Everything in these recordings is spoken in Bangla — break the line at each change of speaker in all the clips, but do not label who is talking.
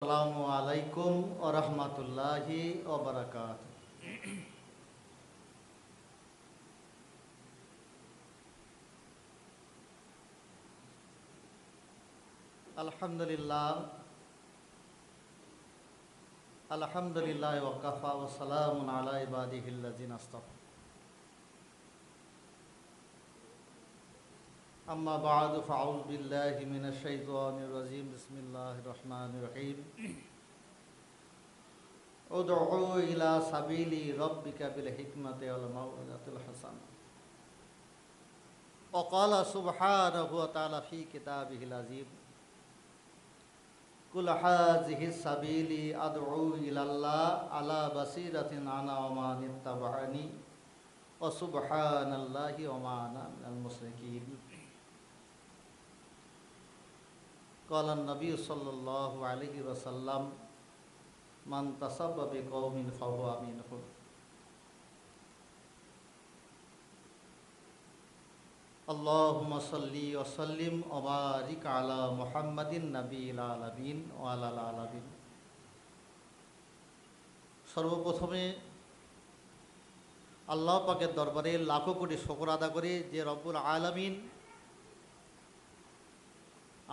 আসসালামু আলাইকুম ওয়া রাহমাতুল্লাহি ওয়া বারাকাতুহু। আলহামদুলিল্লাহ আলহামদুলিল্লাহ ওয়া কাফা ওয়া সালামুন আলা ইবাদিহিল্লাযিনা আসতাফা। আম্মা বা'দু ফাআউযু বিল্লাহি মিনাশ শাইতানির রাজীম। বিসমিল্লাহির রহমানির রহিম। উদউ ইলা সাবিলি রাব্বিকা বিল হিকমাতি ওয়াল মাউইযাতিল হাসানাহ। ওয়া ক্বালা সুবহানাহু ওয়া তাআলা ফি কিতাবিহিল আযীম। কুল হাযিহি সাবিলি আদউ ইলাল্লাহ আলা বাসীরাতিন আনা ওয়া মান ইত্তাবা'আনি ওয়া সুবহানাল্লাহি ওয়া মা আনা মিনাল মুশরিকিন। ক্বালা নবী সাল্লাল্লাহু আলাইহি ওয়াসাল্লাম মান তাসাব্বা বিকওমিন ফাহুয়া মিনহুম। আল্লাহুম্মা সাল্লি ওয়া সাল্লিম ওয়া বারিক আলা মুহাম্মাদিন নাবিয়িল আলামিন ওয়া আলাল আলামিন। সর্বপ্রথমে আল্লাহ পাকের দরবারে লাখো কোটি শুকর আদা করি যে রব্বুল আলামিন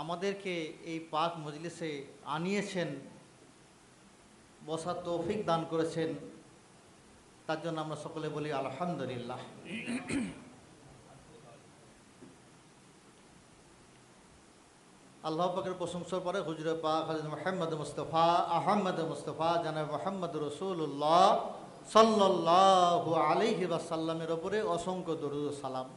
আমাদেরকে এই পাক মজলিসে আনিয়েছেন, বসার তৌফিক দান করেছেন, তার জন্য আমরা সকলে বলি আলহামদুলিল্লাহ। আল্লাহ পাকের প্রশংসার পরে হুজুরে পাক হযরত মুহাম্মদ মুস্তাফা আহমদ মুস্তাফা জনাব মুহাম্মদ রাসূলুল্লাহ সাল্লাল্লাহু আলাইহি ওয়াসাল্লামের উপরে অসংখ্য দরুদ ও সালাম।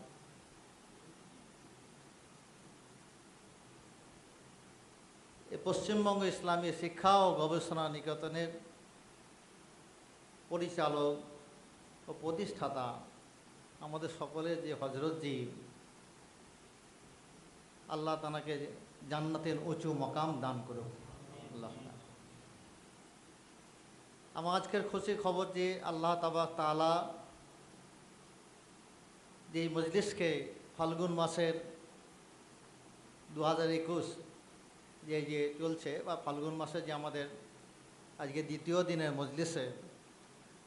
এই পশ্চিমবঙ্গ ইসলামী শিক্ষা ও গবেষণা নিকেতনের পরিচালক ও প্রতিষ্ঠাতা আমাদের সকলের যে হযরতজি, আল্লাহ তানাকে জান্নাতের উঁচু মকাম দান করুক। আল্লাহ। আমার আজকের খুশি খবর যে আল্লাহ তাবারক তাআলা যে মজলিসকে ফাল্গুন মাসের 2021 যে চলছে বা ফাল্গুন মাসে যে আমাদের আজকে দ্বিতীয় দিনের মজলিসে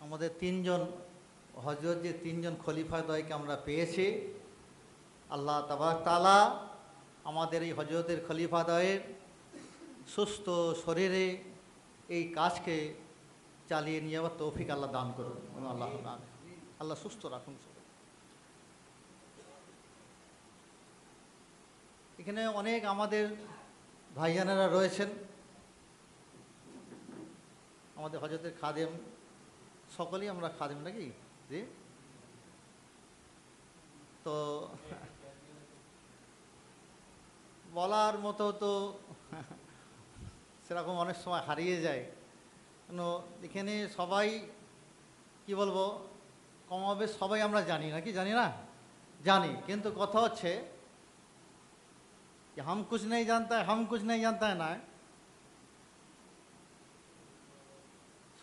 আমাদের তিনজন হযরত যে তিনজন খলিফাদ্বয়কে আমরা পেয়েছি, আল্লাহ তাবারক তাআলা আমাদের এই হযরতের খলিফাদ্বয়ের সুস্থ শরীরে এই কাজকে চালিয়ে নিয়ে আবার তৌফিক আল্লাহ দান করুন। আল্লাহ আল্লাহ সুস্থ রাখুন। এখানে অনেক আমাদের ভাইজানেরা রয়েছেন, আমাদের হযরতের খাদেম, সকলেই আমরা খাদেম নাকি জি। তো বলার মতো তো সেরকম অনেক সময় হারিয়ে যায়, কেন এখানে সবাই কি বলবো কমাবে সবাই আমরা জানি নাকি জানি না জানি, কিন্তু কথা হচ্ছে যে হাম কুছ নেই জানতা হাম কুছ নেই জানতা না,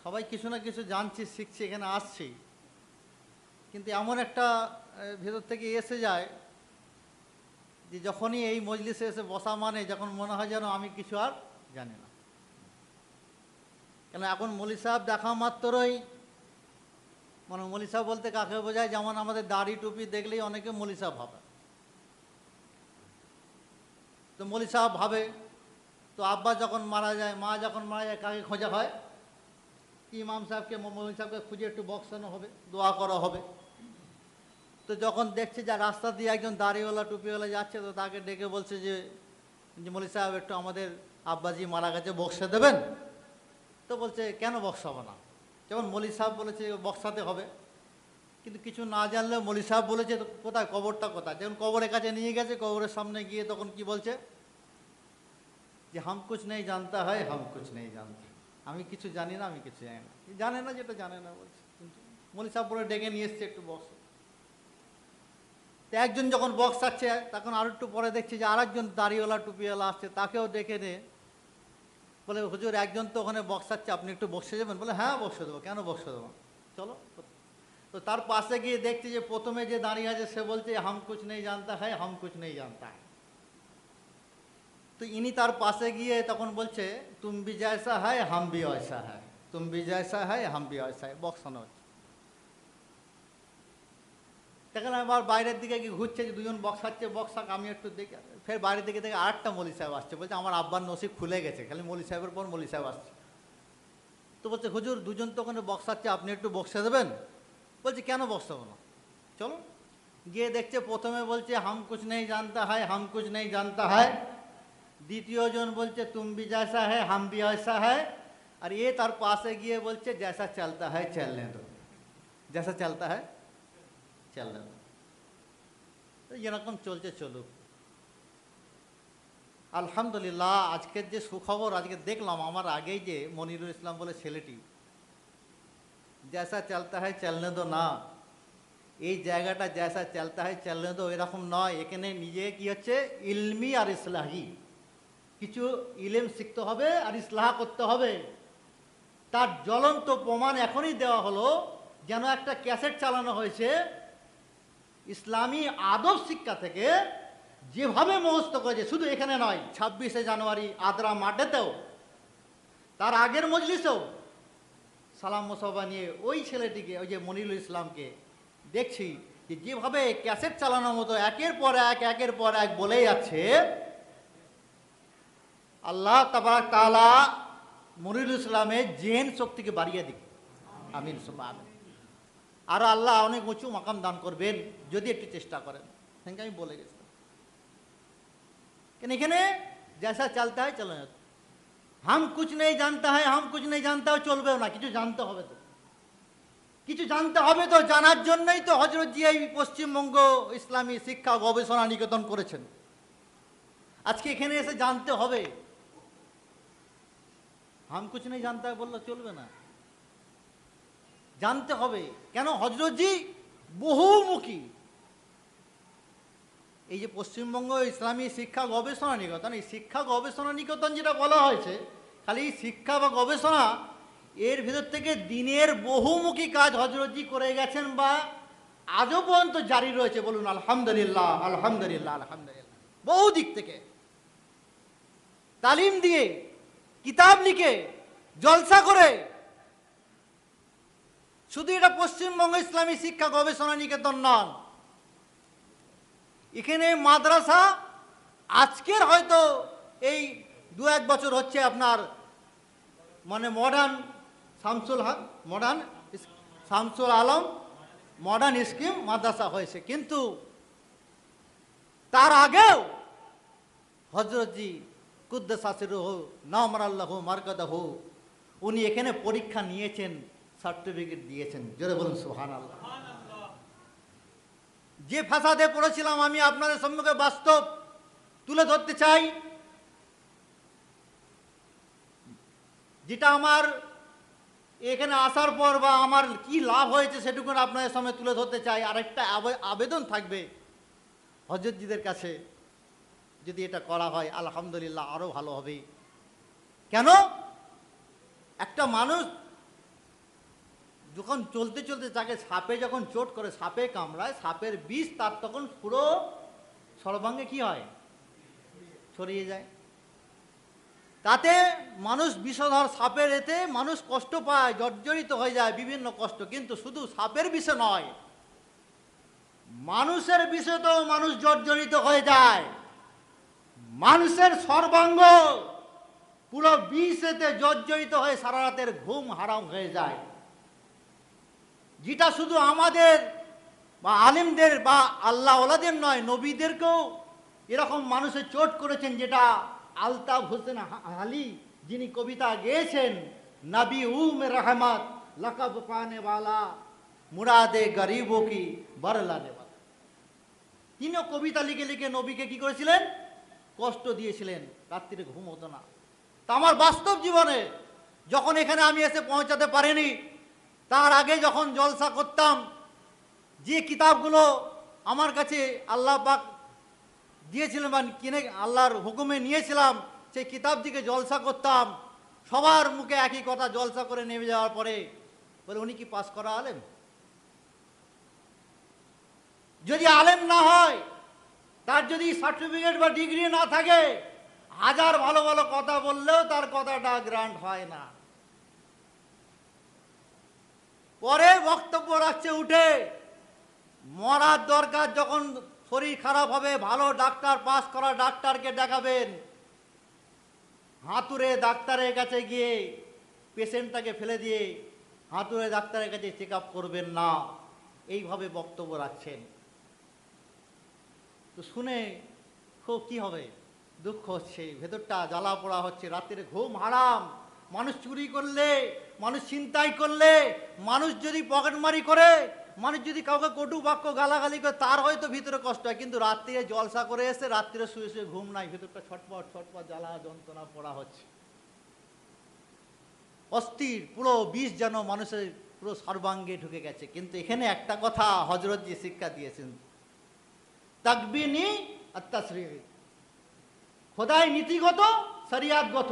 সবাই কিছু না কিছু জানছি শিখছি এখানে আসছি, কিন্তু এমন একটা ভেতর থেকে এসে যায় যে যখনই এই মজলিসে এসে বসা মানে যখন মনে হয় যেন আমি কিছু আর জানি না। কেন এখন মৌলী সাহেব দেখা মাত্রই মানে মৌলী সাহেব বলতে কাকে বোঝায়, যেমন আমাদের দাড়ি টুপি দেখলেই অনেকে মৌলী সাহেব ভাবে, তো মৌলী সাহেব ভাবে। তো আব্বা যখন মারা যায়, মা যখন মারা যায়, কাকে খোঁজা হয়? ইমাম সাহেবকে, মৌলী সাহেবকে খুঁজে একটু বক্সানো হবে, দোয়া করা হবে। তো যখন দেখছে যে রাস্তা দিয়ে একজন দাড়িওয়ালা টুপিওয়ালা যাচ্ছে, তো তাকে ডেকে বলছে যে মৌলী সাহেব একটু আমাদের আব্বাজি মারা গেছে, বক্সা দেবেন? তো বলছে কেন বক্সাবো না, যেমন মৌলী সাহেব বলেছে বক্সাতে হবে। কিন্তু কিছু না জানলেও মৌলী সাহেব বলেছে কোথায় কবরটা কোথায়, যেমন কবরের কাছে নিয়ে গেছে, কবরের সামনে গিয়ে তখন কি বলছে যে হাম কুছ নেই জানতা হয় হাম কুছ নেই জানতা, আমি কিছু জানি না, আমি কিছু জানি না, জানে না যেটা জানে না বলছে। কিন্তু মৌলী সাহেব বলে ডেকে নিয়ে এসছে একটু বক্স। তো একজন যখন বক্স আসছে, তখন আর একটু পরে দেখছি যে আরেকজন দাড়িওয়ালা টুপিওয়ালা আসছে, তাকেও ডেকে নে বলে হুজুর একজন তো ওখানে বক্স আসছে, আপনি একটু বক্সে যাবেন? বলে হ্যাঁ বক্সে দেবো, কেন বক্সে দেবো, চলো। তো তার পাশে গিয়ে দেখছি যে প্রথমে যে দাঁড়িয়ে আছে সে বলছে হাম কুছ নেই জানতা হ্যায় হাম কুছ নেই জানতা হ্যায়। তো ইনি তার পাশে গিয়ে তখন বলছে তুম ভি জয়সা হ্যায় হাম ভি ওয়সা হ্যায়, তুম ভি জয়সা হ্যায় হাম ভি ওয়সা হ্যায়, বক্সানো হচ্ছে। সেখানে আমার বাইরের দিকে কি ঘুরছে, যে দুজন বক্সাচ্ছে, বক্সাক আমি একটু দেখি, ফের বাইরের দিকে থেকে আরেকটা মৌলী সাহেব আসছে, বলছে আমার আব্বার নসিব খুলে গেছে, খালি মৌলী সাহেবের পর মৌলী সাহেব আসছে। তো বলছে হুজুর দুজন তো ওখানে বক্সাচ্ছে, আপনি একটু বক্সে দেবেন? বলছে কেন বক্সাবো না, চলো। গিয়ে দেখছে প্রথমে বলছে হাম কুছ নেই জানতা হয়, হাম কুছ নেই জানতা হয়। দ্বিতীয় জন বলছে তুম ভি জৈসা হ্যায় হাম ভি ওয়সা হ্যায়। আর এ তার পাশে গিয়ে বলছে জৈসা চলতা হয় চলনে দো, জৈসা চলতা হয় চলনে দো। এরকম চলছে, চলুক। আলহামদুলিল্লাহ আজকের যে সুখবর আজকে দেখলাম, আমার আগেই যে মনিরুল ইসলাম বলে ছেলেটি, জৈসা চলতা হয় চলনে দো না, এই জায়গাটা জৈসা চলতা হয় চলনে দো এরকম নয়। এখানে নিজে কি হচ্ছে, ইলমি আর ইসলাহি, কিছু ইলেম শিখতে হবে আর ইসলাহ করতে হবে। তার জ্বলন্ত প্রমাণ এখনই দেওয়া হলো, যেন একটা ক্যাসেট চালানো হয়েছে ইসলামী আদব শিক্ষা থেকে, যেভাবে মুখস্থ করেছে, শুধু এখানে নয়, 26শে জানুয়ারি আদ্রা মাঠেতেও, তার আগের মজলিসেও সালাম মোসাফা নিয়ে ওই ছেলেটিকে, ওই যে মনিরুল ইসলামকে দেখছি যে যেভাবে ক্যাসেট চালানোর মতো একের পর এক একের পর এক বলেই যাচ্ছে। আল্লাহ তাবারাক তাআলা মনিরুল ইসলামের জেন শক্তিকে বাড়িয়ে দিক, আমিন সুম্মা আমিন। আর আল্লাহ অনেক উঁচু মাকাম দান করবেন যদি একটু চেষ্টা করেন। সেখানে আমি বলে গেছিলাম, কেন এখানে জৈসা চলতা হয় চলো, হাম কুছ নেই জানতা হয় হাম কুছ নেই জানতা হয় চলবেও না, কিছু জানতে হবে তো, কিছু জানতে হবে তো। জানার জন্যই তো হযরত জি এই পশ্চিমবঙ্গ ইসলামী শিক্ষা গবেষণা নিকেতন করেছেন। আজকে এখানে এসে জানতে হবে, হাম কুছ নেই জানতা হয় বললে চলবে না, জানতে হবে। কেন হযরত জি বহুমুখী। এই যে পশ্চিমবঙ্গ ইসলামী শিক্ষা গবেষণা নিকেতন, এই শিক্ষা গবেষণা নিকেতন যেটা বলা হয়েছে, খালি শিক্ষা বা গবেষণা, এর ভিতর থেকে দিনের বহুমুখী কাজ হযরত জি করে গেছেন বা আজও পর্যন্ত জারি রয়েছে। বলুন আলহামদুলিল্লাহ, আলহামদুলিল্লাহ, আলহামদুলিল্লাহ। বহু দিক থেকে তালিম দিয়ে, কিতাব লিখে, জলসা করে। শুধু এটা পশ্চিমবঙ্গ ইসলামী শিক্ষা গবেষণা নিকেতন নন, এখানে মাদ্রাসা আজকের হয়তো এই 2-1 বছর হচ্ছে আপনার মানে modern Shamsul Alam modern scheme মাদ্রাসা হয়েছে, কিন্তু তার আগেও হযরত জি কুদ্দাসা সিররুহু নামারাল্লাহু মারকাদাহু, উনি এখানে পরীক্ষা নিয়েছেন, সার্টিফিকেট দিয়েছেন। জোরে বলুন সুবহানাল্লাহ। যে ফাসাদে পড়েছিলাম আমি আপনাদের সম্মুখে বাস্তব তুলে ধরতে চাই, যেটা আমার এখানে আসার পর বা আমার কি লাভ হয়েছে সেটুকু আপনাদের সামনে তুলে ধরতে চাই। আরেকটা আবেদন থাকবে হযরতজিদের কাছে, যদি এটা করা হয় আলহামদুলিল্লাহ আরও ভালো হবে। কেন, একটা মানুষ যখন চলতে চলতে তাকে সাপে যখন চোট করে, সাপে কামড়ায়, সাপের বিষ তার তখন পুরো সর্বাঙ্গে কি হয়, ছড়িয়ে যায়। তাতে মানুষ বিষধর সাপের এতে মানুষ কষ্ট পায়, জর্জরিত হয়ে যায়, বিভিন্ন কষ্ট। কিন্তু শুধু সাপের বিষে নয়, মানুষের বিষে তো মানুষ জর্জরিত হয়ে যায়। মানুষের সর্বাঙ্গ পুরো বিষেতে জর্জরিত হয়ে সারা রাতের ঘুম হারাম হয়ে যায়। যেটা শুধু আমাদের বা আলেমদের বা আল্লাহ ওয়ালাদের নয়, নবীদেরকেও এরকম মানুষের চোট করেছেন। যেটা আলতাফ হোসেন আলী যিনি কবিতা গেয়েছেন, নবী উম রহমত লকব পানে वाला মুরাদে গরিবো কি বরলানে वाला, তিনিও কবিতা লিখে লিখে নবীকে কি করেছিলেন, কষ্ট দিয়েছিলেন, রাত্রিরে ঘুম হতো না। তা আমার বাস্তব জীবনে যখন এখানে আমি এসে পৌঁছাতে পারিনি, তার আগে যখন জলসা করতাম, যে কিতাবগুলো আমার কাছে আল্লাহ পাক দিয়েছিলেন বা কিনে আল্লাহর হুকুমে নিয়েছিলাম, সেই কিতাব দিকে জলসা করতাম। সবার মুখে একই কথা, জলসা করে নেমে যাওয়ার পরে বলে উনি কি পাস করা আলেম? যদি আলেম না হয়, তার যদি সার্টিফিকেট বা ডিগ্রি না থাকে, হাজার ভালো ভালো কথা বললেও তার কথাটা গ্রান্ট হয় না। পরে বক্তব্য রাখছে উঠে, মরার দরকার যখন শরীর খারাপ হবে ভালো ডাক্তার, পাস করা ডাক্তারকে দেখাবেন, হাতুড়ে ডাক্তারের কাছে গিয়ে পেশেন্টটাকে ফেলে দিয়ে হাতুড়ে ডাক্তারের কাছে চেক আপ করবেন না, এইভাবে বক্তব্য রাখছেন। তো শুনে খুব কী হবে, দুঃখ হচ্ছে, ভেতরটা জ্বালা পোড়া হচ্ছে। রাত্রে ঘুম হারাম, মানুষ চুরি করলে, মানুষ ছিনতাই করলে, মানুষ যদি পকেটমারি করে, মানুষ যদি কাউকে কটু বাক্য গালাগালি করে, তার হয়তো ভিতরে কষ্ট হয়, কিন্তু রাত্রিরে জলসা করে এসে রাত্রিরে শুয়ে শুয়ে ঘুম নাই, ভেতরটা ছটপট ছটপট জ্বালা যন্ত্রণা পড়া হচ্ছে, অস্থির, পুরো বিষ যেন মানুষের পুরো সর্বাঙ্গে ঢুকে গেছে। কিন্তু এখানে একটা কথা হযরতজি শিক্ষা দিয়েছেন, তাকবিনি আর তাসরিহ, খোদাই নীতিগত শরিয়াতগত।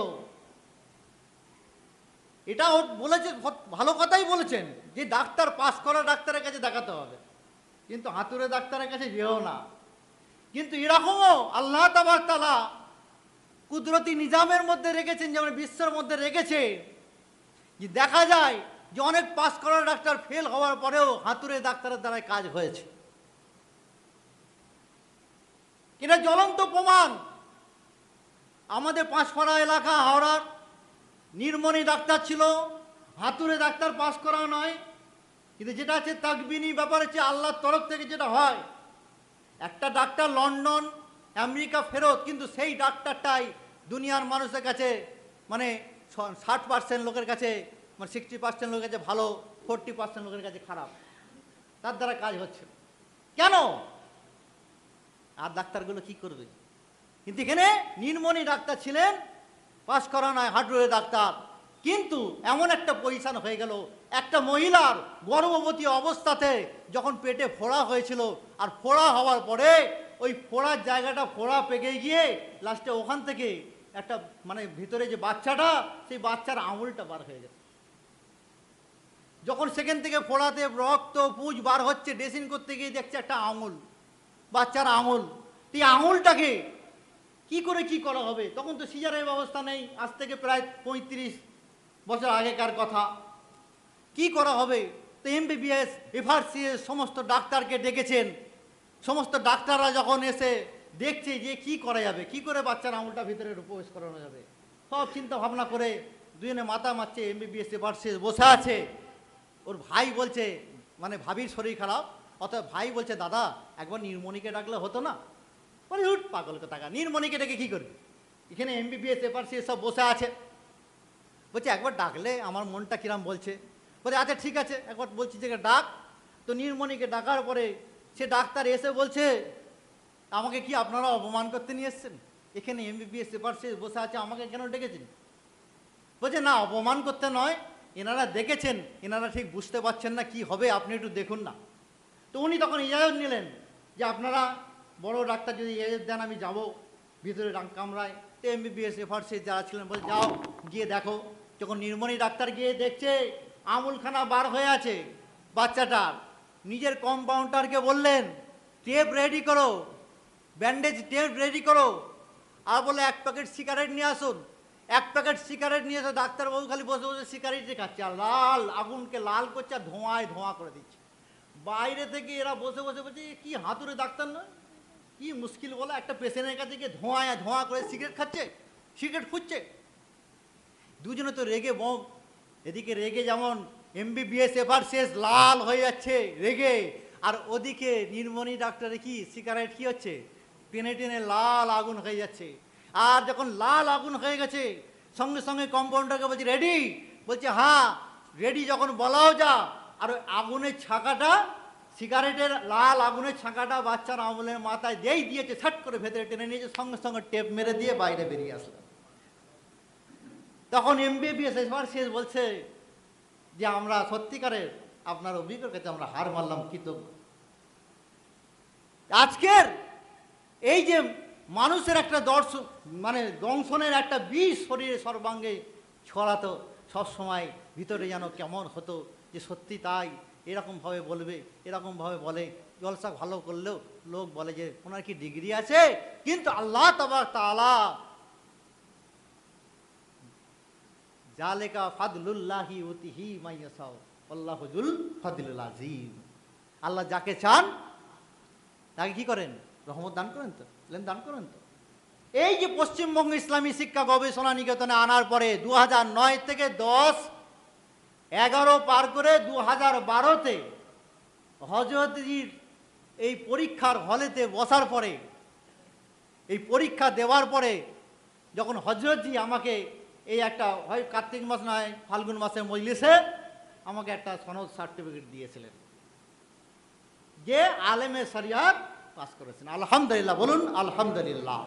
এটা বলেছে, ভালো কথাই বলেছেন যে ডাক্তার, পাস করা ডাক্তারের কাছে দেখাতে হবে, কিন্তু হাতুড়ে ডাক্তারের কাছে যেও না। কিন্তু এরকমও আল্লাহ তাবারক তাআলা কুদরতি নিজামের মধ্যে রেখেছেন, যেমন বিশ্বের মধ্যে রেখেছে, যে দেখা যায় যে অনেক পাস করা ডাক্তার ফেল হওয়ার পরেও হাতুড়ে ডাক্তারের দ্বারাই কাজ হয়েছে। এটা জ্বলন্ত প্রমাণ। আমাদের পাঁচপাড়া এলাকা হাওড়ার নির্মণি ডাক্তার ছিল, হাতুড়ে ডাক্তার পাস করা নয়, কিন্তু যেটা আছে তাকবিনী ব্যাপার হচ্ছে আল্লাহর তরফ থেকে যেটা হয়। একটা ডাক্তার লন্ডন আমেরিকা ফেরত, কিন্তু সেই ডাক্তারটাই দুনিয়ার মানুষের কাছে মানে 60% লোকের কাছে, মানে 60% লোকের কাছে ভালো, 40% লোকের কাছে খারাপ, তার দ্বারা কাজ হচ্ছে। কেন? আর ডাক্তারগুলো কি করবে? কিন্তু এখানে নির্মণি ডাক্তার ছিলেন, পাস করা নয়, হাতুড়ে ডাক্তার, কিন্তু এমন একটা পজিশন হয়ে গেল, একটা মহিলার গর্ভবতী অবস্থাতে যখন পেটে ফোড়া হয়েছিল, আর ফোড়া হওয়ার পরে ওই ফোড়ার জায়গাটা ফোড়া পেকে গিয়ে লাস্টে ওখান থেকে একটা মানে ভিতরে যে বাচ্চাটা, সেই বাচ্চার আঙুলটা বার হয়ে গেছে। যখন সেখান থেকে ফোড়াতে রক্ত পুঁজ বার হচ্ছে, ড্রেসিং করতে গিয়ে দেখছে একটা আঙুল, বাচ্চার আঙুল। এই আঙুলটাকে কি করে কি করা হবে? তখন তো সিজারের ব্যবস্থা নেই, আজ থেকে প্রায় 35 বছর আগেকার কথা। কি করা হবে? তো এমবিবিএস এফআরসিএস সমস্ত ডাক্তারকে ডেকেছেন। সমস্ত ডাক্তাররা যখন এসে দেখছে যে কি করা যাবে, কি করে বাচ্চার আঙুলটা ভিতরে প্রবেশ করানো যাবে, সব চিন্তা ভাবনা করে দুজনে মাথা মারছে। এমবিবিএস এফআরসিএস বসে আছে, ওর ভাই বলছে, মানে ভাবির শরীর খারাপ, অতএব ভাই বলছে, দাদা একবার নির্মণিকে ডাকলে হতো না? বলে হুট পাগলকে টাকা, নির্মণিকে ডেকে কী করবে? এখানে এমবিবিএস এফআরসিএস সব বসে আছে। বলছে একবার ডাকলে আমার মনটা কিরাম বলছে। বলে আচ্ছা ঠিক আছে, একবার বলছি যে ডাক। তো নির্মণিকে ডাকার পরে সে ডাক্তার এসে বলছে, আমাকে কি আপনারা অপমান করতে নিয়ে এসছেন? এখানে এমবিবিএস এফআরসিএস বসে আছে, আমাকে কেন ডেকেছেন? বলছে না, অপমান করতে নয়, এনারা দেখেছেন, এনারা ঠিক বুঝতে পারছেন না কি হবে, আপনি একটু দেখুন না। তো উনি তখন ইজাজত নিলেন যে আপনারা বড় ডাক্তার যদি ইজাজত দেন আমি যাব ভিতরে কামরায়। তো এমবিবিএস এফআরসিএস যারা ছিলেন বলে যাও গিয়ে দেখো। যখন নির্মণি ডাক্তার গিয়ে দেখছে আঙুলখানা বার হয়ে আছে বাচ্চাটার, নিজের কম্পাউন্ডারকে বললেন টেপ রেডি করো, ব্যান্ডেজ টেপ রেডি করো, আর বলে 1 প্যাকেট সিগারেট নিয়ে আসুন। 1 প্যাকেট সিগারেট নিয়ে এসে ডাক্তারবাবু খালি বসে বসে সিগারেটই খাচ্ছে, আর লাল আগুনকে লাল করছে, আর ধোঁয়ায় ধোঁয়া করে দিচ্ছে। বাইরে থেকে এরা বসে বসে বলছে কি হাতুড়ে ডাক্তার নয়, কি মুশকিল বলো, একটা পেশেন্টের কাছে গিয়ে ধোঁয়ায় ধোঁয়া করে সিগারেট খাচ্ছে, সিগারেট ফুটছে। দুজনে তো রেগে বম, এদিকে রেগে যেমন এমবিবিএস এফআরসিএস লাল হয়ে যাচ্ছে রেগে, আর ওদিকে নির্মণি ডাক্তারে কি সিগারেট কি হচ্ছে, টেনে টেনে লাল আগুন হয়ে যাচ্ছে। আর যখন লাল আগুন হয়ে গেছে সঙ্গে সঙ্গে কম্পাউন্ডারকে বলছে রেডি? বলছে হ্যাঁ রেডি। যখন বলাও যা, আর ওই আগুনের ছাকাটা, সিগারেটের লাল আগুনের ছাকাটা বাচ্চার আঙুলের মাথায় যেই দিয়েছে, ছাট করে ভেতরে টেনে নিয়েছে, সঙ্গে সঙ্গে টেপ মেরে দিয়ে বাইরে বেরিয়ে আসলো। তখন এমবিবিএস এফআরসিএস বলছে যে আমরা সত্যিকারের আপনার অভিজ্ঞতার কাছে আমরা হার মানলাম, কৃতজ্ঞ। আজকের এই যে মানুষের একটা মানে দংশনের একটা বিষ শরীরে সর্বাঙ্গে ছড়াতো, সবসময় ভিতরে যেন কেমন হতো যে সত্যি তাই, এরকমভাবে বলবে, এরকমভাবে বলে। জলসা ভালো করলেও লোক বলে যে ওনার কি ডিগ্রি আছে, কিন্তু আল্লাহ তাবারক তাআলা জালেকা ফাদলুল্লাহি ইউতিহি মাইয়াশাউ আল্লাহু যুল ফাদলুল আযীম। আল্লাহ যাকে চান তাকে কি করেন? রহমত দান করেন, তো দান করেন। তো এই যে পশ্চিমবঙ্গ ইসলামী শিক্ষা গবেষণা নিকেতনে আনার পরে 2009 থেকে 10, 11 পার করে 2012-তে হযরতজির এই পরীক্ষার হলেতে বসার পরে, এই পরীক্ষা দেওয়ার পরে যখন হযরতজি আমাকে এই একটা হয় কার্তিক মাস নয় ফাল্গুন মাসে মজলিসে আমাকে একটা সনদ সার্টিফিকেট দিয়েছিলেন যে আলেমে শরিয়াত পাস করেছেন। আলহামদুলিল্লাহ বলুন, আলহামদুলিল্লাহ।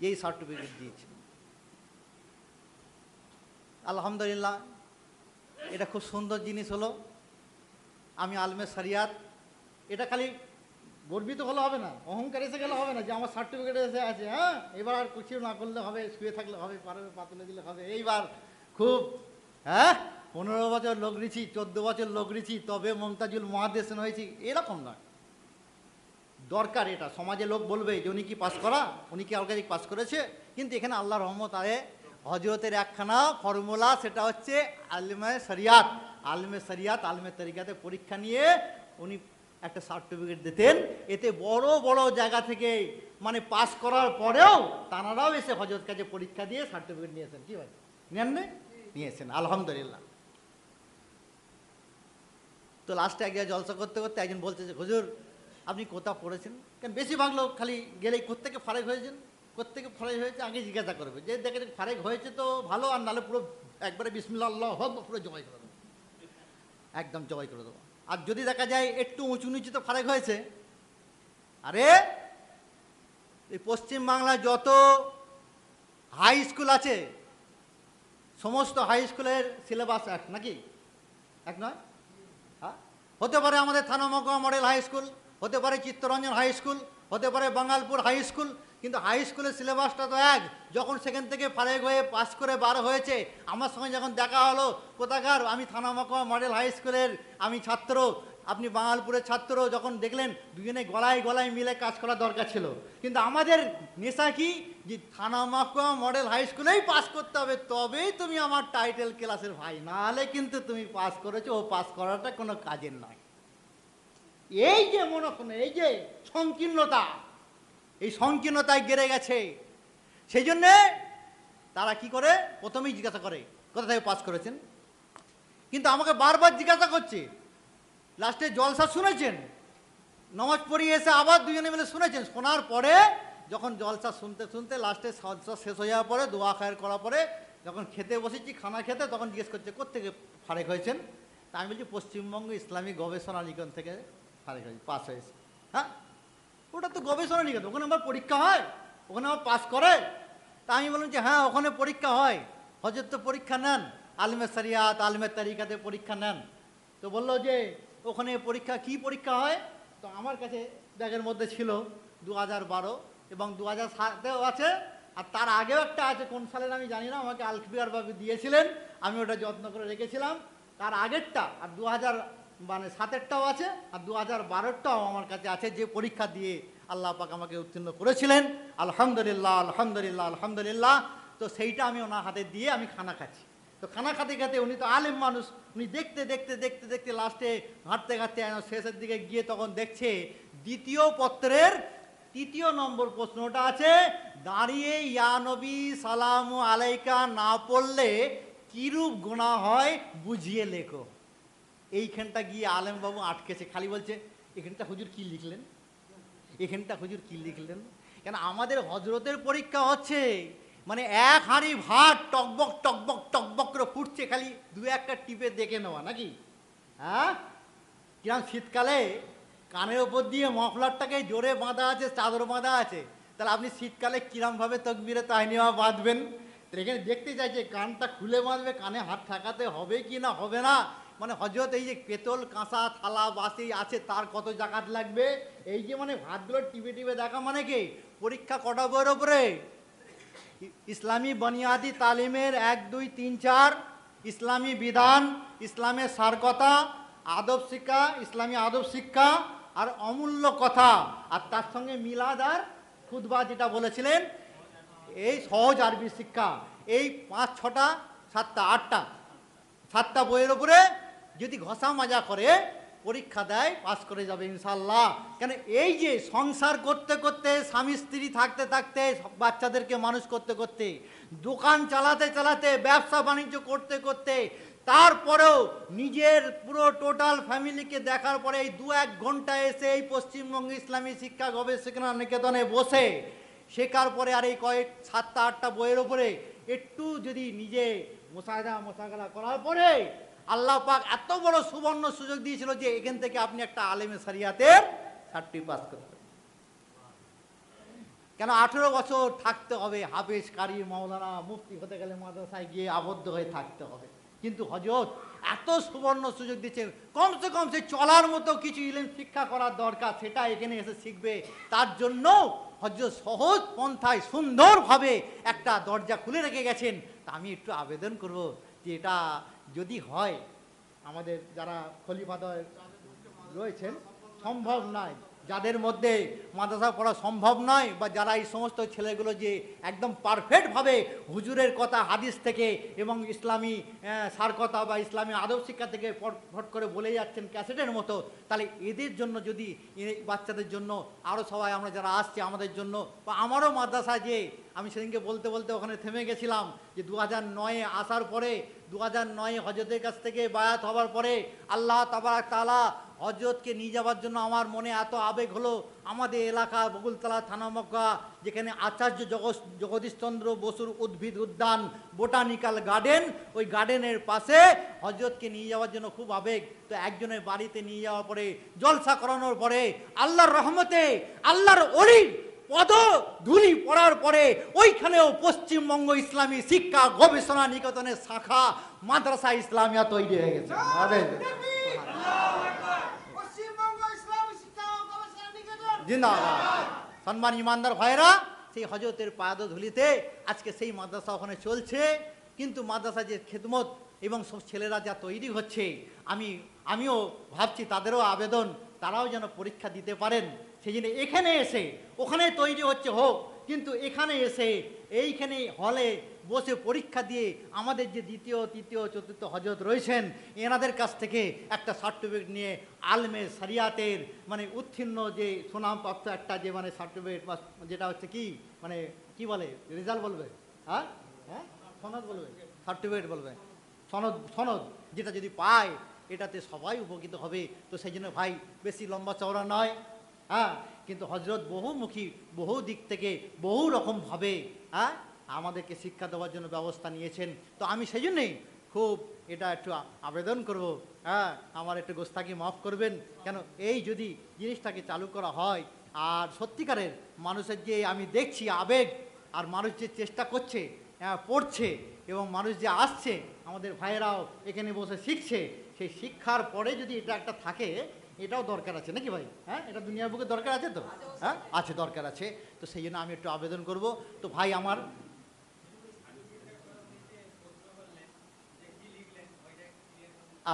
এই সার্টিফিকেট দিয়েছেন, আলহামদুলিল্লাহ। এটা খুব সুন্দর জিনিস হলো। আমি আলেমে শরিয়াত, এটা খালি গর্বিত হলে হবে না, অহংকার এসে গেলে হবে না যে আমার সার্টিফিকেট এসে আছে, হ্যাঁ এবার আর কিছু না করলে হবে, শুয়ে থাকলে হবে, পারবে পা তুলে দিলে হবে, এইবার খুব 15 বছর লোক রিছি, 14 বছর লোক রিছি, তবে মমতাজুল মহাদেশন হয়েছি, এরকম নয়। দরকার এটা, সমাজে লোক বলবে যে উনি কি পাস করা, উনি কি অলরেডি পাস করেছে। কিন্তু এখানে আল্লাহ রহমত আয়ে হজরতের একখানা ফর্মুলা, সেটা হচ্ছে আলেমে শরিয়াত। আলেমে শরিয়াত, আলেমে তরিকাতে পরীক্ষা নিয়ে উনি একটা সার্টিফিকেট দিতেন। এতে বড় বড় জায়গা থেকে মানে পাস করার পরেও তানারাও এসে হজরত কাছে পরীক্ষা দিয়ে সার্টিফিকেট নিয়েছেন। কি ভাই নেন? নিয়েছেন, আলহামদুলিল্লাহ। তো লাস্টে এক জায়গায় জলসা করতে করতে একজন বলছে যে হুজুর আপনি কোথাও পড়েছেন? কারণ বেশিরভাগ লোক খালি গেলেই কোত্থেকে ফারেক হয়েছেন, কোত্থেকে ফারেক হয়েছে আগে জিজ্ঞাসা করবে, যে দেখে ফারেক হয়েছে তো ভালো, আর নাহলে পুরো একবারে বিসমিল্লাহ আল্লাহু আকবার পুরো জবাই করে দেবো, একদম জবাই করে দেবো। আর যদি দেখা যায় একটু উঁচু নিচু তো ফারেক হয়েছে, আরে এই পশ্চিমবাংলায় যত হাই স্কুল আছে সমস্ত হাই স্কুলের সিলেবাস এক নাকি? এক নয়? হ্যাঁ, হতে পারে আমাদের থানা মহকুমা মডেল হাই স্কুল, হতে পারে চিত্তরঞ্জন হাই স্কুল, হতে পারে বাঙ্গালপুর হাই স্কুল, কিন্তু হাই স্কুলের সিলেবাসটা তো এক। যখন সেখান থেকে ফারেক হয়ে পাস করে বার হয়েছে, আমার সঙ্গে যখন দেখা হলো, কোথাকার, আমি থানা মহকুমা মডেল হাই স্কুলের আমি ছাত্র, আপনি বাঙ্গালপুরের ছাত্র, যখন দেখলেন দুজনে গলায় গলায় মিলে কাজ করা দরকার ছিল। কিন্তু আমাদের নেশা কি, যে থানা মহকুমা মডেল হাই স্কুলেই পাস করতে হবে, তবেই তুমি আমার টাইটেল ক্লাসের ভাই, নাহলে কিন্তু তুমি পাস করেছো, ও পাস করাটা কোনো কাজের নয়। এই যে মনোক্ষণ, এই যে সংকীর্ণতা, এই সংকীর্ণতায় গেড়ে গেছে। সেই জন্যে তারা কি করে, প্রথমেই জিজ্ঞাসা করে কোথা থেকে পাস করেছেন। কিন্তু আমাকে বারবার জিজ্ঞাসা করছে, লাস্টে জলসা শুনেছেন, নামাজ পড়িয়ে এসে আবার দুজনে মিলে শুনেছেন, শোনার পরে যখন জলসা শুনতে শুনতে লাস্টে শেষ হয়ে যাওয়ার পরে দোয়া খায়ের করার পরে যখন খেতে বসেছি, খানা খেতে, তখন জিজ্ঞেস করছে কোত্থেকে ফারেক হয়েছেন। তা আমি বলছি পশ্চিমবঙ্গ ইসলামী গবেষণা নিকেতন থেকে ফারেক হয়েছে, পাস হয়েছে। হ্যাঁ, ওটা তো গবেষণা নিকেতন, ওখানে আমার পরীক্ষা হয়, ওখানে আমার পাস করে। তা আমি বললাম যে হ্যাঁ ওখানে পরীক্ষা হয়, হজরত তো পরীক্ষা নেন, আলেমে শরিয়াত আলেমে তরিকাতে পরীক্ষা নেন। তো বললো যে ওখানে পরীক্ষা, কি পরীক্ষা হয়? তো আমার কাছে ব্যাগের মধ্যে ছিল 2012 এবং 2007-এও আছে, আর তার আগেও একটা আছে, কোন সালের আমি জানি না, আমাকে আলখিয়ার বাবু দিয়েছিলেন, আমি ওটা যত্ন করে রেখেছিলাম। তার আগেরটা আর 2007-এরটাও আছে, আর 2012-টাও আমার কাছে আছে, যে পরীক্ষা দিয়ে আল্লাহ পাক আমাকে উত্তীর্ণ করেছিলেন। আলহামদুলিল্লাহ, আলহামদুলিল্লাহ, আলহামদুলিল্লাহ। তো সেইটা আমি ওনার হাতে দিয়ে আমি খানা খাচ্ছি। তো খানা খাতে খাতে, উনি তো আলেম মানুষ, উনি দেখতে দেখতে দেখতে দেখতে লাস্টে ঘাঁটতে ঘাঁটতে শেষের দিকে গিয়ে তখন দেখছে দ্বিতীয় পত্রের 3 নম্বর প্রশ্নটা আছে, দাঁড়িয়ে ইয়া নবী সালামু আলাইকা না পড়লে কিরূপ গুনাহ হয় বুঝিয়ে লেখো। এইখানটা গিয়ে আলেম বাবু আটকেছে, খালি বলছে এখানটা হুজুর কি লিখলেন, এখানটা হুজুর কি লিখলেন। কেন আমাদের হজরতের পরীক্ষা হচ্ছে, মানে এক হাঁড়ি ভাত টকবক টকবক টকবক করে ফুটছে, খালি 2-1টা টিপে দেখে নেওয়া নাকি। হ্যাঁ, কিরম শীতকালে কানের ওপর দিয়ে মফলারটাকে জোরে বাঁধা আছে, চাদর বাঁধা আছে, তাহলে আপনি শীতকালে কিরমভাবে তকবীরে তাহরিমা বাঁধবেন। তো এখানে দেখতে চাইছে কানটা খুলে বাঁধবে, কানে হাত ঠেকাতে হবে কি না হবে না। মানে হজরত এই যে পেতল কাঁসা থালা বাসি আছে, তার কত জাকাত লাগবে, এই যে মানে ভাতগুলো টিপে টিপে দেখা, মানে কি পরীক্ষা কটা বইয়ের ওপরে? ইসলামী বুনিয়াদি তালিমের 1, 2, 3, 4, ইসলামী বিধান, ইসলামের সারকথা, আদব শিক্ষা, ইসলামী আদব শিক্ষা, আর অমূল্য কথা, আর তার সঙ্গে মিলাদ আর খুতবা যেটা বলেছিলেন, এই সহজ আরবি শিক্ষা। এই 5, 6টা, 7টা, 8টা, 7টা বইয়ের উপরে যদি ঘষা মাজা করে পরীক্ষা দেয়, পাস করে যাবে ইনশাল্লাহ। কেন এই যে সংসার করতে করতে, স্বামী স্ত্রী থাকতে থাকতে, বাচ্চাদেরকে মানুষ করতে করতে, দোকান চালাতে চালাতে, ব্যবসা বাণিজ্য করতে করতে, তারপরেও নিজের পুরো টোটাল ফ্যামিলিকে দেখার পরে এই 2-1 ঘন্টা এসে এই পশ্চিমবঙ্গ ইসলামী শিক্ষা গবেষণা নিকেতনে বসে শেখার পরে আর এই 7টা 8টা বইয়ের ওপরে একটু যদি নিজে মোশাগরা করার পরে আল্লাহ পাক এত বড় সুবর্ণ সুযোগ দিয়েছিল যে এখান থেকে আপনি একটা আলেমে শরিয়াতের সার্টিফিকেট পাস করতে। কেন 18 বছর থাকতে হবে, হাফেজ, কারি, মাওলানা, মুফতি হতে গেলে মাদ্রাসায় গিয়ে আবদ্ধ হয়ে থাকতে হবে। কিন্তু হযরত এত সুবর্ণ সুযোগ দিচ্ছে, কমসে কম সে চলার মতো কিছু ইলম শিক্ষা করার দরকার, সেটা এখানে এসে শিখবে। তার জন্য হযরত সহজ পন্থায় সুন্দরভাবে একটা দরজা খুলে রেখে গেছেন। তা আমি একটু আবেদন করব যে এটা যদি হয়, আমাদের যারা খলিফাদয় রয়েছেন, সম্ভব নয়, যাদের মধ্যে মাদ্রাসা পড়া সম্ভব নয়, বা যারা এই সমস্ত ছেলেগুলো যে একদম পারফেক্টভাবে হুজুরের কথা, হাদিস থেকে এবং ইসলামী সার কথা বা ইসলামী আদব শিক্ষা থেকে ফট করে বলে যাচ্ছেন ক্যাসেটের মতো, তাহলে এদের জন্য যদি, এই বাচ্চাদের জন্য, আরও সবাই আমরা যারা আসছে আমাদের জন্য, বা আমারও মাদ্রাসা, যে আমি সেদিনকে বলতে বলতে ওখানে থেমে গেছিলাম যে 2009-এ আসার পরে, 2009-এ হজরতের কাছ থেকে বায়াত হওয়ার পরে আল্লাহ তাবারাক তাআলা হজরতকে নিয়ে যাওয়ার জন্য আমার মনে এত আবেগ হলো। আমাদের এলাকা বকুলতলা থানা মক্কা, যেখানে আচার্য জগদীশচন্দ্র বসুর উদ্ভিদ উদ্যান বোটানিক্যাল গার্ডেন, ওই গার্ডেনের পাশে হজরতকে নিয়ে যাওয়ার জন্য খুব আবেগ। তো একজনের বাড়িতে নিয়ে যাওয়ার পরে, জলসা করানোর পরে, আল্লাহর রহমতে, আল্লাহর ওলির পদ ধুলি পড়ার পরে ওইখানেও পশ্চিমবঙ্গ ইসলামী শিক্ষা গবেষণা নিকেতনের শাখা মাদ্রাসা ইসলামিয়া তৈরি হয়ে গেছে। জিন্দাবাদ। সম্মান ইমানদার ভাইরা, সেই হযরতের পাদ ধুলিতে আজকে সেই মাদ্রাসা ওখানে চলছে। কিন্তু মাদ্রাসা যে খেদমত এবং সব ছেলেরা যা তৈরি হচ্ছে, আমিও ভাবছি তাদেরও আবেদন, তারাও যেন পরীক্ষা দিতে পারেন। সেই জন্য এখানে এসে, ওখানে তৈরি হচ্ছে হোক, কিন্তু এখানে এসে এইখানে হলে বসে পরীক্ষা দিয়ে আমাদের যে দ্বিতীয়, তৃতীয়, চতুর্থ হযরত রয়েছেন, এনাদের কাছ থেকে একটা সার্টিফিকেট নিয়ে আলমে শরিয়াতের মানে উত্তীর্ণ যে সুনামপ্রাপ্ত একটা যে মানে সার্টিফিকেট, বা যেটা হচ্ছে কি মানে কি বলে, রেজাল্ট বলবে, হ্যাঁ হ্যাঁ সনদ বলবে, সার্টিফিকেট বলবে, সনদ যেটা যদি পায়, এটাতে সবাই উপকৃত হবে। তো সেই জন্য ভাই বেশি লম্বা চওড়া নয়, হ্যাঁ, কিন্তু হযরত বহুমুখী, বহু দিক থেকে, বহু রকমভাবে আমাদেরকে শিক্ষা দেওয়ার জন্য ব্যবস্থা নিয়েছেন। তো আমি সেই জন্যেই খুব এটা একটু আবেদন করব, আমার একটু গোস্তাকি মাফ করবেন। কেন এই যদি জিনিসটাকে চালু করা হয়, আর সত্যিকারের মানুষের যে আমি দেখছি আবেগ, আর মানুষ যে চেষ্টা করছে, পড়ছে, এবং মানুষ যে আসছে, আমাদের ভাইয়েরাও এখানে বসে শিখছে, সেই শিক্ষার পরে যদি এটা একটা থাকে, এটাও দরকার আছে নাকি ভাই? হ্যাঁ, এটা দুনিয়ার বুকে দরকার আছে তো, হ্যাঁ আছে, দরকার আছে। তো সেই জন্য আমি একটু আবেদন করব। তো ভাই আমার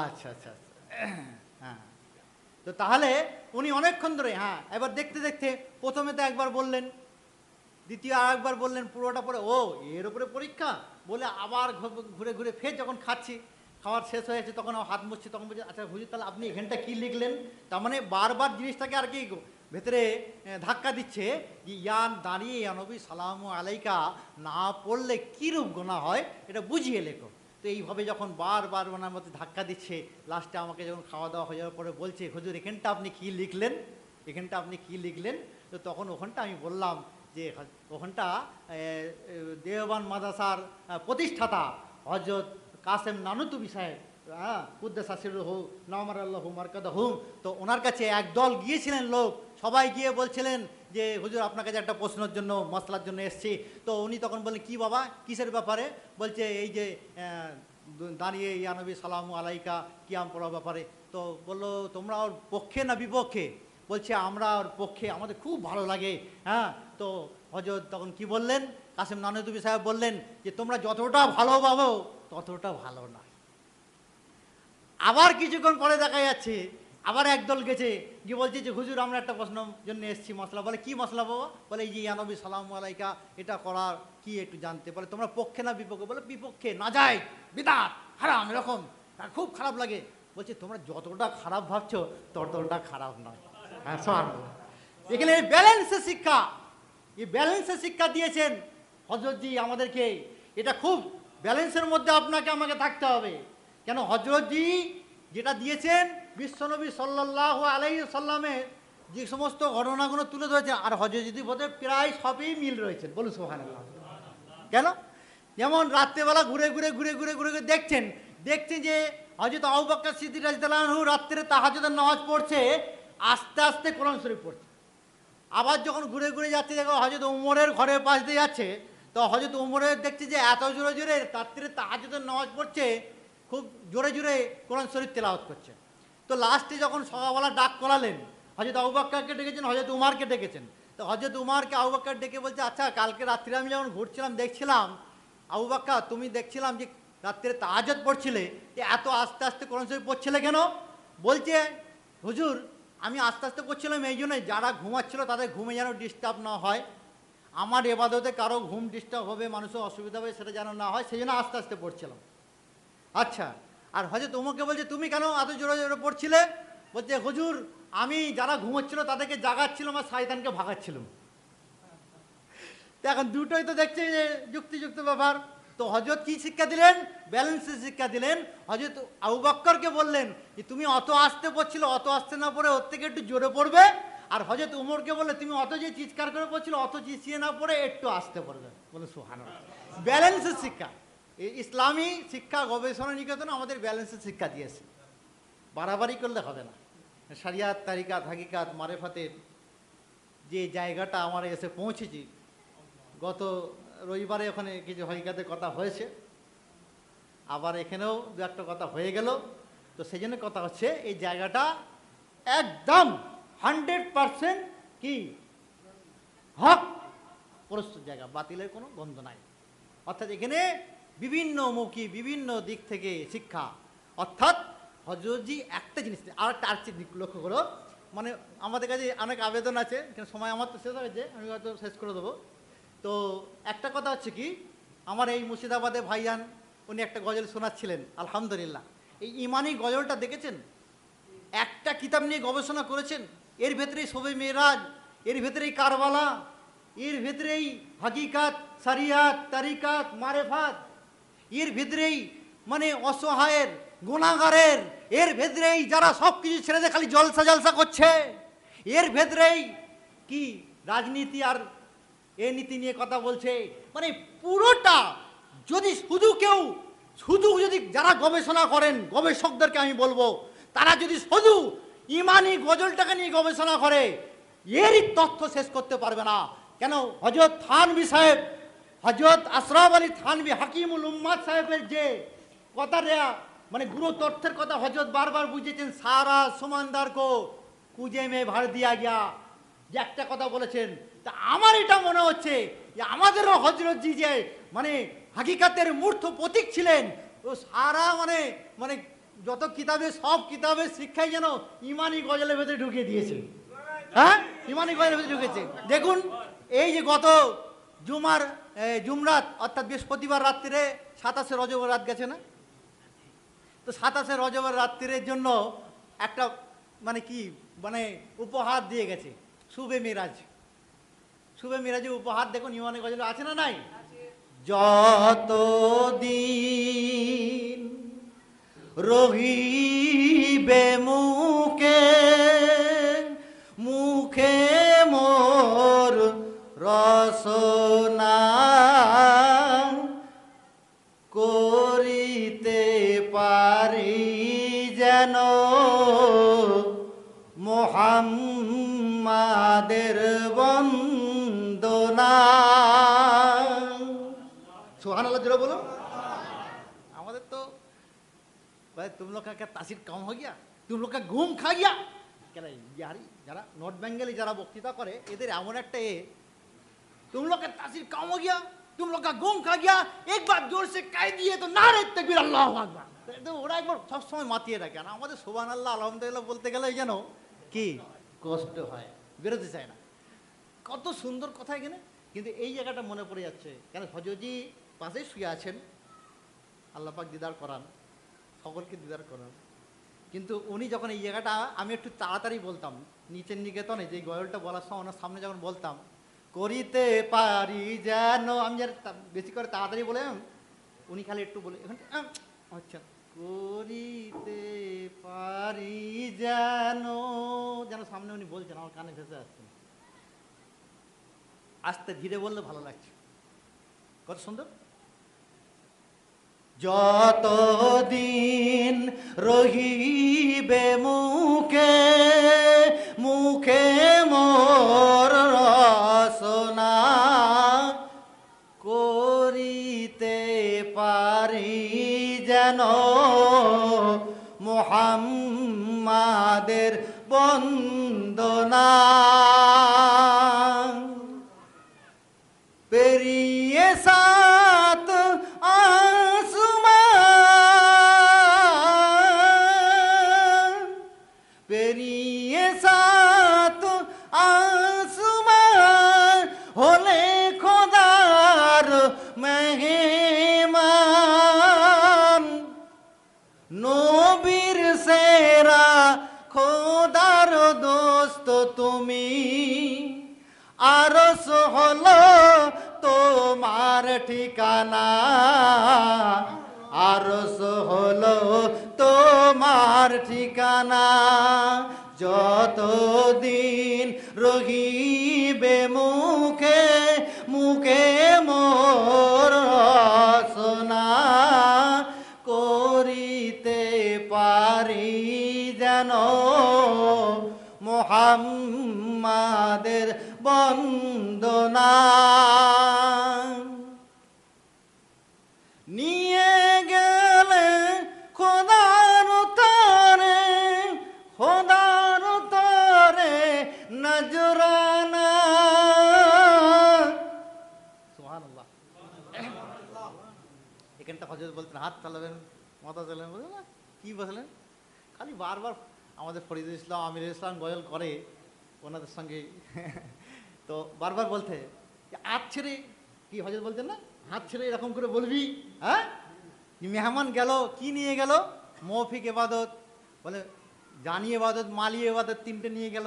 আচ্ছা আচ্ছা আচ্ছা, হ্যাঁ, তো তাহলে উনি অনেকক্ষণ ধরে, হ্যাঁ, এবার দেখতে দেখতে প্রথমে তো একবার বললেন, দ্বিতীয় আর একবার বললেন, পুরোটা পরে ও এর উপরে পরীক্ষা বলে আবার ঘুরে ঘুরে ফের যখন খাচ্ছি, খাওয়ার শেষ হয়েছে, তখন হাত মুছছি, তখন বলছি আচ্ছা হুজুর তাহলে আপনি এখানটা কী লিখলেন? তার মানে বারবার জিনিসটাকে আর কি ভেতরে ধাক্কা দিচ্ছে যে ইয়ান দাঁড়িয়ে নবী সালামু আলাইকা না পড়লে কীরূপ গোনা হয় এটা বুঝিয়ে লেখো। তো এইভাবে যখন বারবার ওনার মধ্যে ধাক্কা দিচ্ছে, লাস্টে আমাকে যখন খাওয়া দাওয়া হয়ে যাওয়ার পরে বলছে হুজুর এখানটা আপনি কী লিখলেন, এখানটা আপনি কী লিখলেন? তো তখন ওখানটা আমি বললাম যে ওখানটা দেওবান মাদ্রাসার প্রতিষ্ঠাতা হযরত কাসেম নানুতুবি সাহেব, কুদ্দাসা সিররুহু নাওয়ার আল্লাহু মারকাদাহুম, তো ওনার কাছে একদল গিয়েছিলেন লোক, সবাই গিয়ে বলছিলেন যে হুজুর আপনার কাছে একটা প্রশ্নের জন্য, মশলার জন্য এসছি। তো উনি তখন বললেন কি বাবা, কিসের ব্যাপারে? বলছে এই যে দাঁড়িয়ে ইয়া নবী সালামু আলাইকা কিয়াম পড়ার ব্যাপারে। তো বললো তোমরা ওর পক্ষে না বিপক্ষে? বলছে আমরা ওর পক্ষে, আমাদের খুব ভালো লাগে। হ্যাঁ, তো হযরত তখন কি বললেন, কাসেম নানুতুবি সাহেব বললেন যে তোমরা যতটা ভালো পাবো ততটা ভালো নয়। আবার কিছুক্ষণ পরে দেখা যাচ্ছে আবার একদল গেছে গিয়ে বলছে যে হুজুর আমরা একটা প্রশ্ন জন্য এসেছি মশলা। বলে কি মশলা বাবা? বলে এই যে ইয়ানবী সালাম আলাইকা এটা করার কি একটু জানতে। বলে তোমরা পক্ষে না বিপক্ষে? বলে বিপক্ষে, না যায়, বিদাত, হারাম, এরকম। তার খুব খারাপ লাগে। বলছে তোমরা যতটা খারাপ ভাবছো ততটা খারাপ নয়। হ্যাঁ, এখানে ব্যালেন্সের শিক্ষা, এই ব্যালেন্সের শিক্ষা দিয়েছেন হযরতজি আমাদেরকে। এটা খুব ব্যালেন্সের মধ্যে আপনাকে আমাকে থাকতে হবে। কেন হযরতজি যেটা দিয়েছেন বিশ্বনবী সাল্লাল্লাহু আলাইহি সাল্লামের যে সমস্ত ঘটনাগুলো তুলে ধরেছেন আর হযরতজির মধ্যে প্রায় সবই মিল রয়েছে। বলুন সুবহানাল্লাহ। কেন? যেমন রাত্রেবেলা ঘুরে ঘুরে ঘুরে ঘুরে ঘুরে ঘুরে দেখছেন যে হযরত আবু বকর সিদ্দিক রাদিয়াল্লাহু আনহু রাত্রে তাহাজ্জুদের নামাজ পড়ছে, আস্তে আস্তে কোরআন শরীফ পড়ছে। আবার যখন ঘুরে ঘুরে যাচ্ছে দেখো হযরত উমরের ঘরের পাশ দিয়ে যাচ্ছে, তো হযরত উমরের দেখছে যে এত জোরে জোরে রাত্রে তাহাজ্জুদের নামাজ পড়ছে, খুব জোরে জোরে কোরআন শরীফ তেলাওয়াত করছে। তো লাস্টে যখন সকালবেলা ডাক করালেন, হযরত আবু বকরকে ডেকেছেন, হযরত উমরকে ডেকেছেন। তো হযরত উমরকে আবু বকর ডেকে বলছে, আচ্ছা কালকে রাত্রে আমি যখন ঘুরছিলাম দেখছিলাম আবু বকর তুমি দেখছিলাম যে রাত্রে তাহাজ্জুদ পড়ছিলে, এত আস্তে আস্তে কোরআন শরীফ পড়ছিলে কেন? বলছে হুজুর আমি আস্তে আস্তে পড়ছিলাম এই জন্যই যারা ঘুমাচ্ছিল তাদের ঘুমে যেন ডিস্টার্ব না হয়, আমার এবাদতে কারো ঘুম ডিস্টার্ব হবে, মানুষের অসুবিধা হবে সেটা যেন না হয়, সেই জন্য আস্তে আস্তে পড়ছিলাম। আচ্ছা, আর হযরত উমরকে বলছে তুমি কেন এত জোরে জোরে পড়ছিলে? বলছে হুজুর আমি যারা ঘুমোচ্ছিল তাদেরকে জাগাচ্ছিলাম আর শয়তানকে ভাগাচ্ছিলাম। তো এখন দুটোই তো দেখছে যে যুক্তিযুক্ত ব্যাপার। তো হযরত কি শিক্ষা দিলেন? ব্যালেন্সের শিক্ষা দিলেন। হযরত আবু বকরকে বললেন যে তুমি অত আস্তে পড়ছিল, অত আস্তে না পড়ে ওর থেকে একটু জোরে পড়বে। আর হযরত উমরকে বললে তুমি অত যে চিৎকার করে পড়ছিল অত চিৎকিয়ে না পড়ে একটু আস্তে পড়বে। বলে সুবহানাল্লাহ। ব্যালেন্সের শিক্ষা, এই ইসলামী শিক্ষা গবেষণা নিকেতন আমাদের ব্যালেন্সের শিক্ষা দিয়েছে। বাড়াবাড়ি করলে হবে না। শরিয়াত, তারিকাত, হাকিকাত, মারেফাতের যে জায়গাটা আমরা এসে পৌঁছেছি, গত রবিবারে ওখানে কিছু হকিকাতের কথা হয়েছে, আবার এখানেও দু একটা কথা হয়ে গেল। তো সেই জন্য কথা হচ্ছে এই জায়গাটা একদম 100% কি হক প্রস্তুত জায়গা, বাতিলের কোনো গন্ধ নাই। অর্থাৎ এখানে বিভিন্ন মুখী বিভিন্ন দিক থেকে শিক্ষা। অর্থাৎ হযরতজি একটা জিনিস আর একটা লক্ষ্য করো, মানে আমাদের কাছে অনেক আবেদন আছে, কিন্তু সময় আমার তো শেষ হয়েছে, আমি হয়তো শেষ করে দেবো। তো একটা কথা হচ্ছে কি, আমার এই মুর্শিদাবাদে ভাইয়ান উনি একটা গজল শোনাচ্ছিলেন, আলহামদুলিল্লাহ। এই ইমানি গজলটা দেখেছেন, একটা কিতাব নিয়ে গবেষণা করেছেন, এর ভেতরেই শবে মেরাজ, এর ভেতরেই কারবালা, এর ভেতরেই হাকিকাত, শরিয়াত, তারিকাত, মারেফাত, এর ভেতরেই মানে অসহায়ের, গুনাহগারের, এর ভেতরেই যারা সব কিছু ছেড়ে দিয়ে খালি জলসা জলসা করছে, এর ভেতরেই কি রাজনীতি আর এ নীতি নিয়ে কথা বলছে। মানে পুরোটা যদি শুধু যদি যারা গবেষণা করেন, গবেষকদেরকে আমি বলবো, তারা যদি শুধু ইমানি গজলটাকে নিয়ে গবেষণা করে এরই তথ্য শেষ করতে পারবে না। কেন হযরত থানভী সাহেব, হযরত আশরাফ আলী থানভী হাকিমুল উম্মাত সাহেবের যে কথাটা মানে গুরু তথ্যের কথা হযরত বারবার বুঝেছেন, সারা সমানদার কো কুজে মে ভর দিয়া গিয়া, যে একটা কথা বলেছেন। তা আমার এটা মনে হচ্ছে যে আমাদেরও হযরতজি যে মানে হাকিকাতের মূর্ত প্রতীক ছিলেন, ও সারা মানে মানে যত কিতাবে সব কিতাবের শিক্ষাই যেন ইমানি গজলের ভেতরে ঢুকিয়ে দিয়েছে। হ্যাঁ, ইমানি গজলের ভেতরে ঢুকেছে। দেখুন এই যে গত জুমরাত অর্থাৎ বৃহস্পতিবার রাত্রিরে 27শে রজব রাত গেছে না, তো 27শে রজবের রাত্রির জন্য একটা মানে কি মানে উপহার দিয়ে গেছে, শুবে মিরাজ। শুবে মিরাজে উপহার দেখুন ইমানি গজল আছে না নাই? যত দিন রহিবে মুখে মুখে মোর রসনা করিতে পারি যেন মুহাম্মাদের বন্দনা। সুবহানাল্লাহ জোরে বলো। আমাদের তো भाई तुम लोग का क्या तासीर कम हो गया, तुम लोग का घूम खा गया क्या यार। যারা নর্থ বেঙ্গলি যারা বক্তৃতা করে এদের এমন একটা तुम लोग का तासीर कम हो गया, तुम लोग का गम खा गया, एक बार जोर से कह दिए तो नारे तकबीर আল্লাহু আকবার। তো ওরা একবার সবসময় মাতিয়ে রাখে, আর আমাদের সুবহানাল্লাহ আলহামদুলিল্লাহ বলতে গেলে যেন কি কষ্ট হয়, বেরোতে চায় না। কত সুন্দর কথা এখানে, কিন্তু এই জায়গাটা মনে পড়ে যাচ্ছে কেন হজরতজি পাশেই শুয়ে আছেন, আল্লাহ পাক দিদার করান, সকলকে দিদার করান। কিন্তু উনি যখন এই জায়গাটা আমি একটু তাড়াতাড়ি বলতাম, নিচের নিকেতনে যে গজলটা বলার সময় ওনার সামনে যখন বলতাম করিতে পারি যেন, আমি যার বেশি করে তাড়াতাড়ি বলে উনি খালি একটু বলে এখান আচ্ছা করিতে পারি যেন, যেন সামনে উনি বলছেন, আমার কানে ভেসে আসছে। আস্তে ধীরে বললে ভালো লাগছে, কত সুন্দর। যতদিন রহিবে মুখে মুখে মোর রসনা, করিতে পারি যেন মুহাম্মাদের বন্দনা। পেরিয়ে সাত আসমান, পেরিয়ে সাত আসমান, হলে খোদার মেহমান, নবীর সেরা খোদার দোস্ত তুমি, আরশ হলো তোমার ঠিকানা, আরশ হলো তোমার ঠিকানা। যতদিন রহিবে মুখে মুখে মোর রসনা, করিতে পারি যেন মুহাম্মাদের বন্দনা। নিয়ে গেলে খোদার তরে, খোদার তরে নজরানা। সুবহানাল্লাহ। এখানটা হযরত বলতেন হাত চালাবেন, মাথা চালাবেন, বুঝলেন না কি বললেন, খালি বারবার আমাদের ফরিদুল ইসলাম, আমির ইসলাম গজল করে ওনাদের সঙ্গে, তো বারবার বলতে হাত ছেড়ে, কি হযরত বলতেন না, হাত ছেড়ে এরকম করে বলবি, হ্যাঁ মেহমান গেল কি নিয়ে গেল, মৌফিক এবাদত, বলে জানি এবাদত, মালি এবাদত, তিনটে নিয়ে গেল।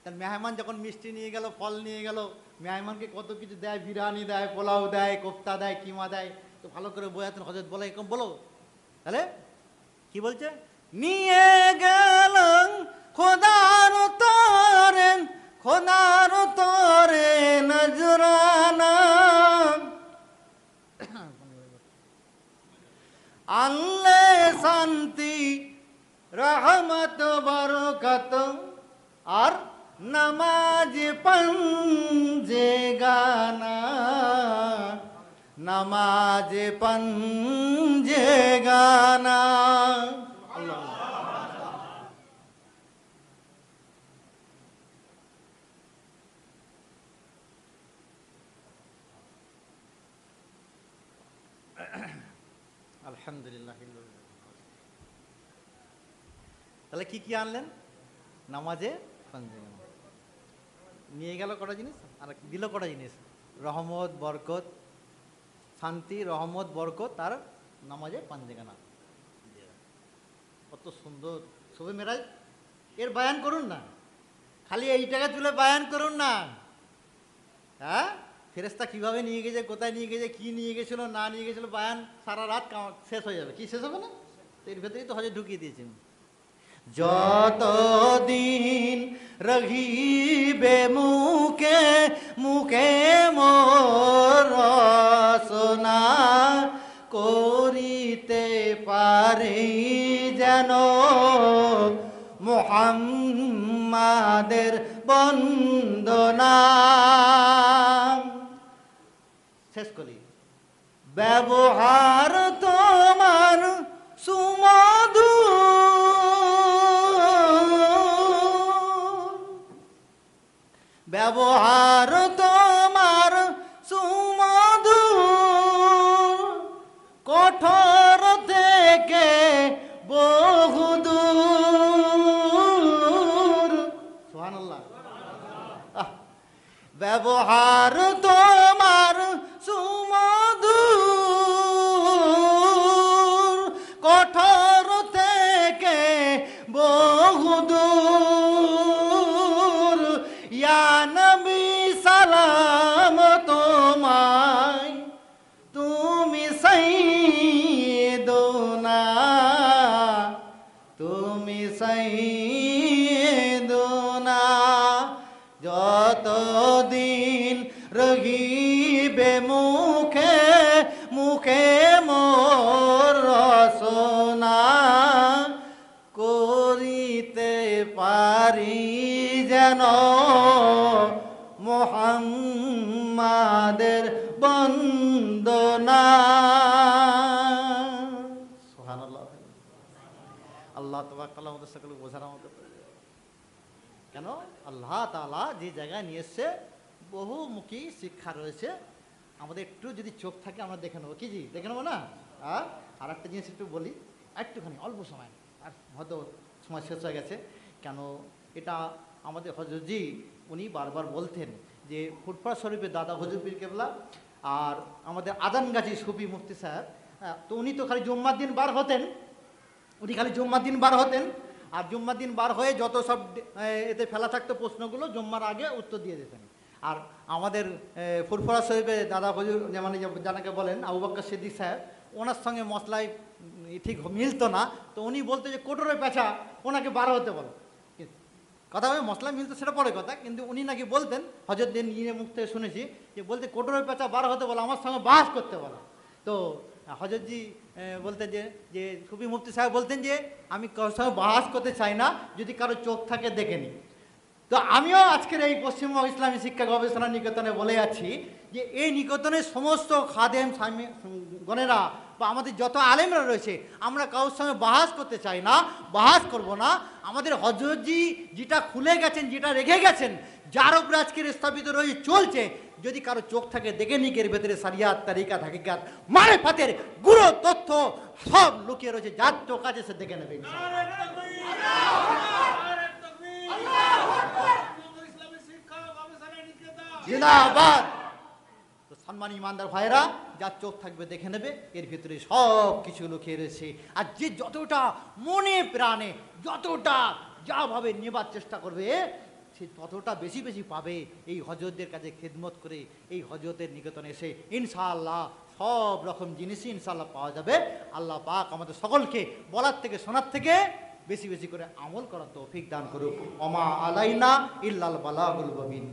তার মেহমান যখন মিষ্টি নিয়ে গেল, ফল নিয়ে গেল, মেহমানকে কত কিছু দেয়, বিরিয়ানি দেয়, পোলাও দেয়, কোফতা দেয়, কিমা দেয়, তো ভালো করে বোঝাতেন হযরত, বলে এরকম বলো, তাহলে কি বলছে, নিয়ে গেল খোদার তরে, খোদার তরে নজরানা, আনলে শান্তি রহমত বরকত, আর নামাজ পঞ্জে গানা, নামাজ পঞ্জে গানা। আল্লাহ আলহামদুলিল্লাহ। তাহলে কি কি আনলেন, নামাজে নিয়ে গেল কটা জিনিস, আর দিল কটা জিনিস, রহমত বরকত, শান্তি রহমত বরকত, আর নামাজে পাঞ্জেগানা। কত সুন্দর শবে মেরাজ, এর বায়ান করুন না, খালি এইটাকে তুলে বায়ান করুন না, হ্যাঁ ফেরেশতা কিভাবে নিয়ে গেছে, কোথায় নিয়ে গেছে, কি নিয়ে গেছিল না নিয়ে গেছিল, বায়ান সারা রাত শেষ হয়ে যাবে, কি শেষ হবে না, তো এর ভেতরেই তো হজরত ঢুকিয়ে দিয়েছেন। যতদিন রহিবে মুখে মুখে মোর রসনা, করিতে পারি যেন মুহাম্মাদের বন্দনা। শেষ করি, ব্যবহার তোমার সুমধু, ব্যবহার তোমার সুমধু, কঠোর থেকে বহুদূর, ইয়া নবী সালাম তোমায়, তুমি সাইয়্যিদুনা, তুমি সাইয়্যিদুনা। যতদিন রহিবে মুখে মুখে মোর রসনা, করিতে পারি যেন মুহাম্মাদের বন্দনা। সুবহানাল্লাহ। আল্লাহ তাবারাকাল্লাহ আমাদের সকলকে বোঝার আমাদের কেন আল্লাহ তাআলা যে জায়গায় নিয়ে এসছে বহুমুখী শিক্ষা রয়েছে। আমাদের একটু যদি চোখ থাকে আমরা দেখে নেবো, কি জি দেখে নেবো না? আর একটা জিনিস একটু বলি, একটুখানি অল্প সময়, আর হয়তো সময় শেষ হয়ে গেছে। কেন এটা আমাদের হযরতজি উনি বারবার বলতেন যে ফুটপাথ শরীফে দাদা হুজুর পীর কেবলা আর আমাদের আজানগাজী সুফি মুফতি সাহেব, তো উনি তো খালি জুম্মার দিন বার হতেন, উনি খালি জুম্মার দিন বার হতেন, আর জুম্মার দিন বার হয়ে যত সব এতে ফেলা থাকতো প্রশ্নগুলো জুম্মার আগে উত্তর দিয়ে দিতেন। আর আমাদের ফুরফুরা শরীফে দাদা হুজুর মানে জানাকে বলেন আবু বকর সিদ্দিক সাহেব, ওনার সঙ্গে মশলায় ঠিক মিলতো না, তো উনি বলতো যে কোটরের পেঁচা ওনাকে বার হতে বলো। কথা হবে মশলা মিলতো সেটা পরে কথা, কিন্তু উনি নাকি বলতেন, হযরত দিন নিজের মুখ থেকে শুনেছি যে বলতে কোটরের পেঁচা বার হতে বলো, আমার সঙ্গে বাস করতে বলো। তো হযরতজি বলতেন যে সুফি মুফতি সাহেব বলতেন যে আমি কারোর সঙ্গে বাস করতে চাই না, যদি কারো চোখ থাকে দেখে নি। তো আমিও আজকের এই পশ্চিমবঙ্গ ইসলামী শিক্ষা গবেষণা নিকেতনে বলে যাচ্ছি যে এই নিকেতনের সমস্ত খাদেম গণেরা বা আমাদের যত আলেমরা রয়েছে, আমরা কারোর সঙ্গে বাহাস করতে চাই না, বাহাস করব না। আমাদের হযরতজি যেটা খুলে গেছেন, যেটা রেখে গেছেন, যার উপরে আজকের স্থাপিত রয়েছে চলছে, যদি কারো চোখ থাকে দেখে নিক, এর ভেতরে সারিয়াত তারিকাত হাকিকাত মারেফাতের গুরু তথ্য সব লুকিয়ে রয়েছে, যার চোখ আছে সে দেখে নেবে। জিন্দাবাদ। তো সম্মানী ইমানদার ভাইরা, যার চোখ থাকবে দেখে নেবে, এর ভিতরে সব কিছু লুকিয়ে রয়েছে। আর যে যতটা মনে প্রাণে যতটা যাভাবে নেবার চেষ্টা করবে, সে ততটা বেশি বেশি পাবে। এই হযরতদের কাছে খেদমত করে এই হযরতের নিকেতনে এসে ইনশাআল্লাহ সব রকম জিনিসই ইনশাআল্লাহ পাওয়া যাবে। আল্লাহ পাক আমাদের সকলকে বলার থেকে শোনার থেকে বেশি বেশি করে আমল করার তৌফিক দান করুক। ওমা আলাইনা ইল্লাল বালাগুল মুবিন।